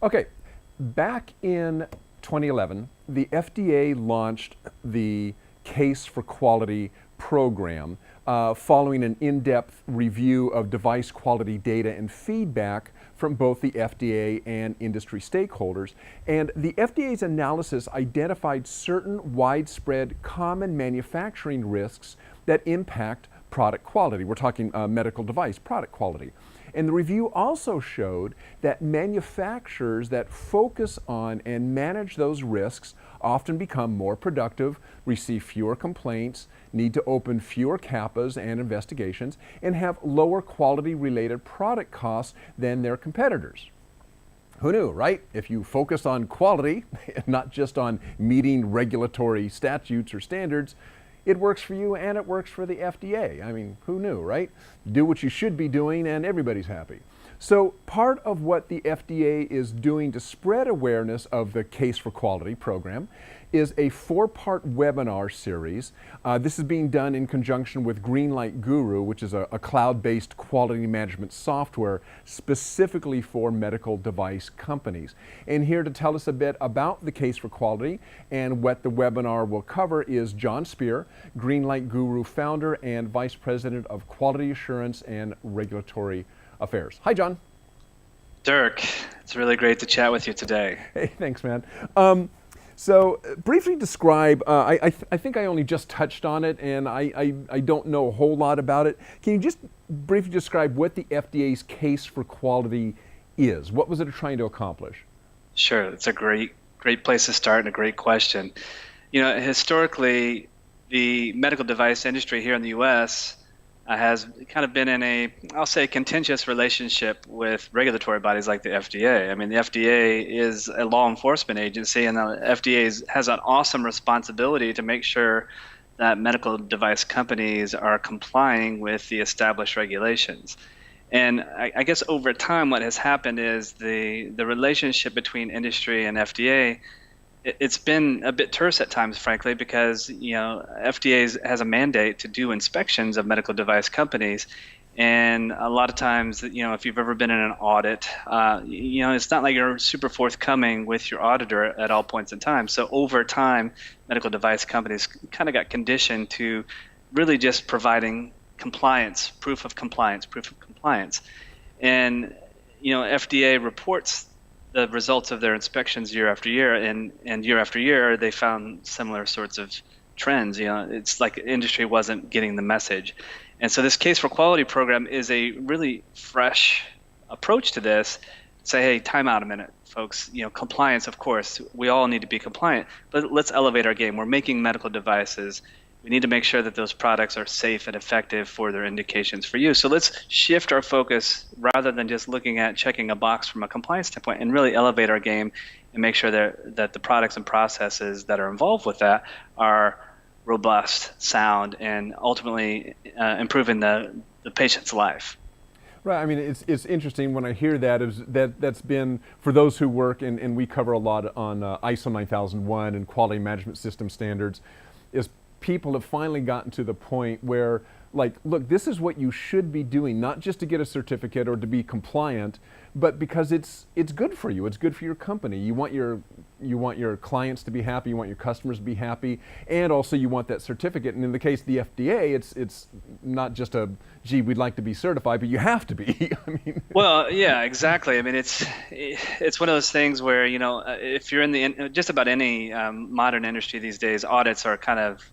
Okay, back in 2011, the FDA launched the Case for Quality program following an in-depth review of device quality data and feedback from both the FDA and industry stakeholders. And the FDA's analysis identified certain widespread common manufacturing risks that impact product quality. We're talking medical device product quality. And the review also showed that manufacturers that focus on and manage those risks often become more productive, receive fewer complaints, need to open fewer CAPAs and investigations, and have lower quality-related product costs than their competitors. Who knew, right? If you focus on quality, not just on meeting regulatory statutes or standards, it works for you and it works for the FDA. I mean, who knew, right? Do what you should be doing and everybody's happy. So part of what the FDA is doing to spread awareness of the Case for Quality program is a 4-part webinar series. This is being done in conjunction with Greenlight Guru, which is a cloud-based quality management software specifically for medical device companies. And here to tell us a bit about the Case for Quality and what the webinar will cover is Jon Speer, Greenlight Guru founder and Vice President of Quality Assurance and Regulatory Affairs. Hi, Jon. Dirk, it's really great to chat with you today. Hey, thanks, man. So briefly describe, I think I only just touched on it and I don't know a whole lot about it. Can you just briefly describe what the FDA's Case for Quality is? What was it trying to accomplish? Sure, it's a great place to start and a great question. You know, historically, the medical device industry here in the U.S. Has kind of been in a, I'll say, contentious relationship with regulatory bodies like the FDA. I mean, the FDA is a law enforcement agency, and the FDA has an awesome responsibility to make sure that medical device companies are complying with the established regulations. And I guess over time, what has happened is the relationship between industry and FDA, it's been a bit terse at times, frankly, because FDA has a mandate to do inspections of medical device companies, and a lot of times, if you've ever been in an audit, it's not like you're super forthcoming with your auditor at all points in time. So over time, medical device companies kind of got conditioned to really just providing compliance, proof of compliance, and FDA reports the results of their inspections year after year, and year after year they found similar sorts of trends. It's like industry wasn't getting the message. And so this Case for Quality program is a really fresh approach to this. Say, hey, time out a minute, folks. Compliance, of course, we all need to be compliant, but let's elevate our game. We're making medical devices. We need to make sure that those products are safe and effective for their indications for use. So let's shift our focus rather than just looking at checking a box from a compliance standpoint and really elevate our game and make sure that the products and processes that are involved with that are robust, sound, and ultimately improving the patient's life. Right. I mean, it's interesting when I hear that's been, for those who work, and we cover a lot on ISO 9001 and quality management system standards, is people have finally gotten to the point where, like, look, this is what you should be doing, not just to get a certificate or to be compliant, but because it's good for you. It's good for your company. You want your clients to be happy. You want your customers to be happy, and also you want that certificate. And in the case of the FDA, it's not just a, gee, we'd like to be certified, but you have to be. I mean. Well, yeah, exactly. I mean, it's one of those things where if you're in just about any modern industry these days, audits are kind of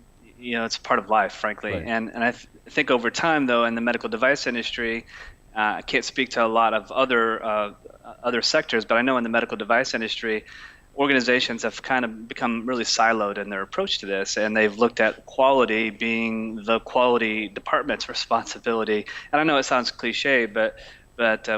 it's part of life, frankly. Right. And I think over time, though, in the medical device industry, I can't speak to a lot of other sectors, but I know in the medical device industry, organizations have kind of become really siloed in their approach to this, and they've looked at quality being the quality department's responsibility. And I know it sounds cliche, but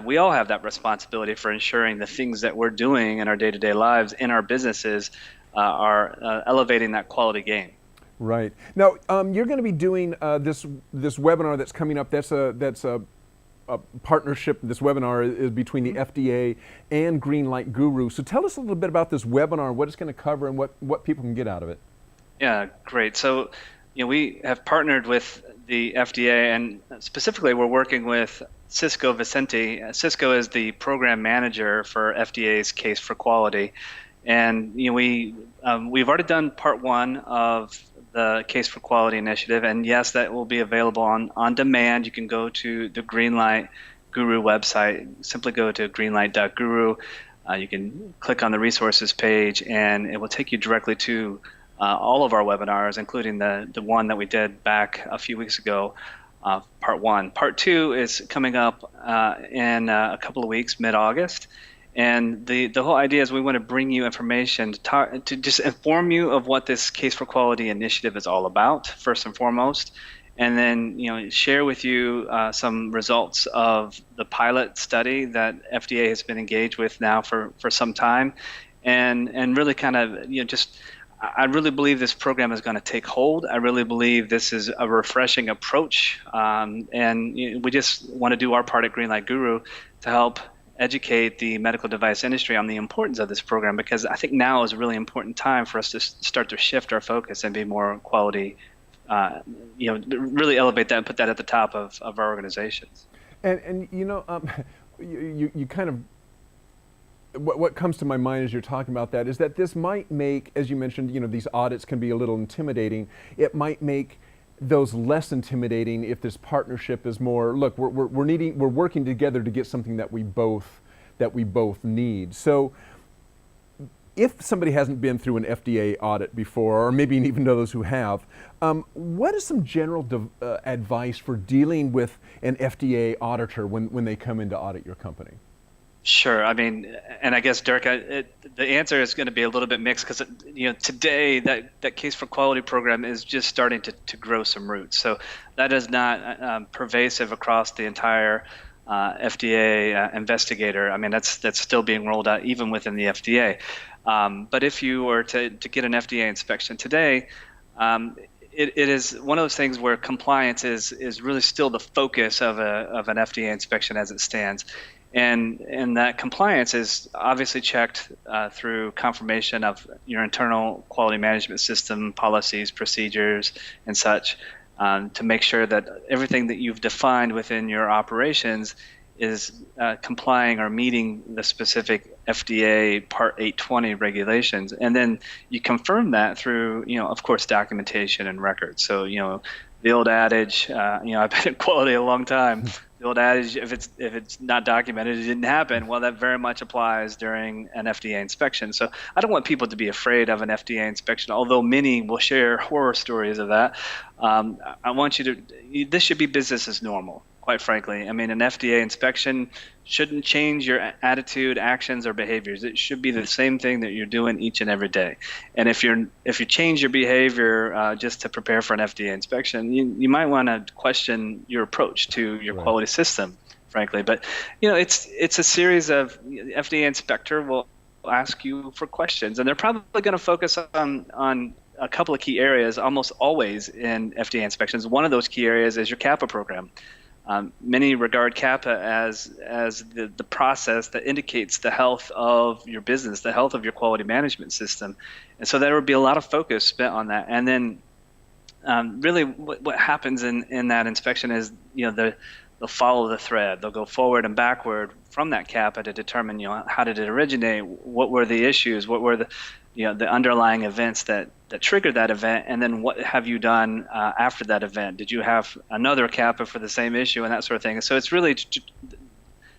we all have that responsibility for ensuring the things that we're doing in our day-to-day lives, in our businesses, are elevating that quality game. Right. Now, you're going to be doing this webinar that's coming up. That's a partnership. This webinar is between the FDA and Greenlight Guru. So tell us a little bit about this webinar, what it's going to cover, and what people can get out of it. Yeah, great. So, we have partnered with the FDA, and specifically we're working with Cisco Vicente. Cisco is the program manager for FDA's Case for Quality. And we've already done part one of the Case for Quality initiative, and yes, that will be available on demand. You can go to the Greenlight Guru website. Simply go to greenlight.guru. You can click on the resources page, and it will take you directly to all of our webinars, including the one that we did back a few weeks ago, part one. Part two is coming up in a couple of weeks, mid-August. And the whole idea is we want to bring you information to just inform you of what this Case for Quality initiative is all about, first and foremost, and then share with you some results of the pilot study that FDA has been engaged with now for some time, and really kind of just. I really believe this program is going to take hold. I really believe this is a refreshing approach, and we just want to do our part at Greenlight Guru to help educate the medical device industry on the importance of this program, because I think now is a really important time for us to start to shift our focus and be more quality, really elevate that and put that at the top of our organizations. And you kind of, what comes to my mind as you're talking about that is that this might make, as you mentioned, these audits can be a little intimidating. It might make those less intimidating if this partnership is more, look, we're working together to get something that we both need. So if somebody hasn't been through an FDA audit before, or maybe even those who have, what is some general advice for dealing with an FDA auditor when they come in to audit your company? Sure. I mean, and I guess, Dirk, the answer is going to be a little bit mixed because, today that Case for Quality program is just starting to grow some roots. So that is not pervasive across the entire FDA investigator. I mean, that's still being rolled out even within the FDA. But if you were to get an FDA inspection today, it is one of those things where compliance is really still the focus of an FDA inspection as it stands. And that compliance is obviously checked through confirmation of your internal quality management system, policies, procedures, and such, to make sure that everything that you've defined within your operations is complying or meeting the specific FDA Part 820 regulations. And then you confirm that through, of course, documentation and records. So, the old adage, I've been in quality a long time. The old adage, if it's not documented, it didn't happen. Well, that very much applies during an FDA inspection. So I don't want people to be afraid of an FDA inspection, although many will share horror stories of that. I want this should be business as normal, quite frankly. I mean, an FDA inspection shouldn't change your attitude, actions, or behaviors. It should be the same thing that you're doing each and every day. And if you change your behavior just to prepare for an FDA inspection, you might want to question your approach to your quality system, frankly. But it's a series of FDA inspector will ask you for questions, and they're probably going to focus on a couple of key areas almost always in FDA inspections. One of those key areas is your CAPA program. Many regard CAPA as the process that indicates the health of your business, the health of your quality management system. And so there would be a lot of focus spent on that. And then really what happens in that inspection is, they'll follow the thread. They'll go forward and backward from that CAPA to determine, how did it originate? What were the issues? What were the underlying events that triggered that event, and then what have you done after that event? Did you have another CAPA for the same issue and that sort of thing? So it's really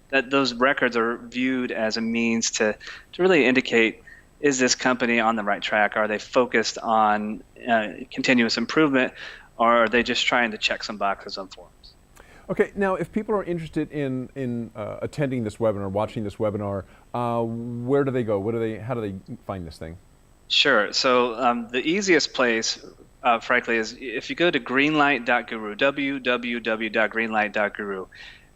that those records are viewed as a means to really indicate, is this company on the right track? Are they focused on continuous improvement, or are they just trying to check some boxes on forms? Okay, now if people are interested in attending this webinar, watching this webinar, where do they go? How do they find this thing? Sure. So the easiest place, frankly, is if you go to greenlight.guru, www.greenlight.guru.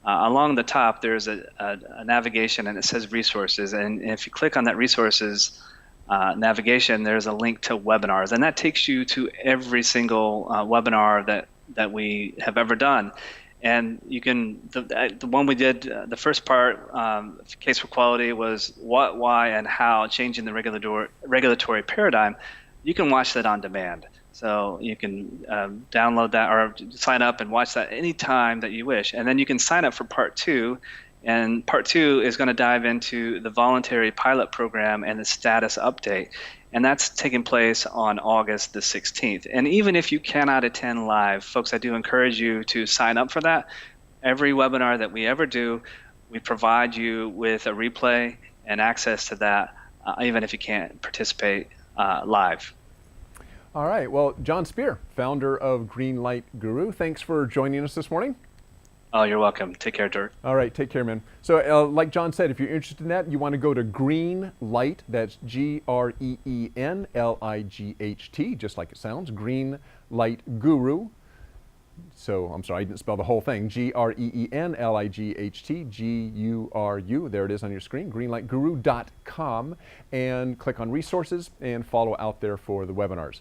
Along the top, there's a navigation, and it says resources. And if you click on that resources navigation, there's a link to webinars, and that takes you to every single webinar that we have ever done. And you can, the one we did, the first part, Case for Quality, was what, why, and how, changing the regulatory paradigm. You can watch that on demand. So you can download that or sign up and watch that anytime that you wish. And then you can sign up for part 2. And part 2 is going to dive into the voluntary pilot program and the status update. And that's taking place on August the 16th. And even if you cannot attend live, folks, I do encourage you to sign up for that. Every webinar that we ever do, we provide you with a replay and access to that, even if you can't participate live. All right. Well, Jon Speer, founder of Green Light Guru, thanks for joining us this morning. Oh, you're welcome. Take care, Dirk. All right. Take care, man. So like Jon said, if you're interested in that, you want to go to Green Light. That's GREENLIGHT, just like it sounds. Green Light Guru. So I'm sorry, I didn't spell the whole thing. GREENLIGHT, GURU. There it is on your screen, greenlightguru.com, and click on resources and follow out there for the webinars.